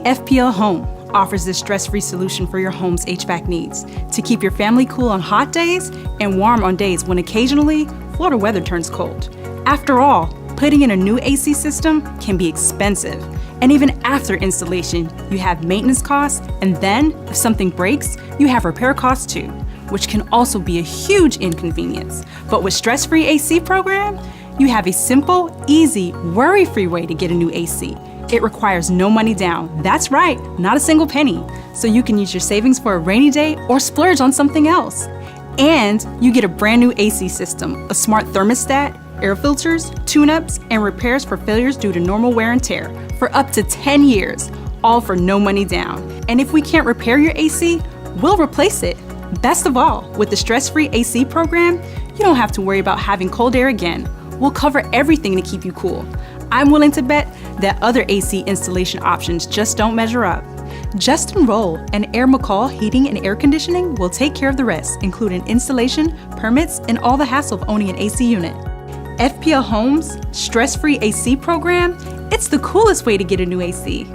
FPL Home offers this stress-free solution for your home's HVAC needs to keep your family cool on hot days and warm on days when occasionally Florida weather turns cold. After all, putting in a new AC system can be expensive. And even after installation, you have maintenance costs, and then if something breaks, you have repair costs too, which can also be a huge inconvenience. But with Stress-Free AC program, you have a simple, easy, worry-free way to get a new AC. It requires no money down. That's right, not a single penny. So you can use your savings for a rainy day or splurge on something else. And you get a brand new AC system, a smart thermostat, air filters, tune-ups, and repairs for failures due to normal wear and tear for up to 10 years, all for no money down. And if we can't repair your AC, we'll replace it. Best of all, with the Stress-Free AC program, you don't have to worry about having cold air again. We'll cover everything to keep you cool. I'm willing to bet that other AC installation options just don't measure up. Just enroll, and McCall Heating and Air Conditioning will take care of the rest, including installation, permits, and all the hassle of owning an AC unit. FPL Home's Stress-Free AC program, it's the coolest way to get a new AC.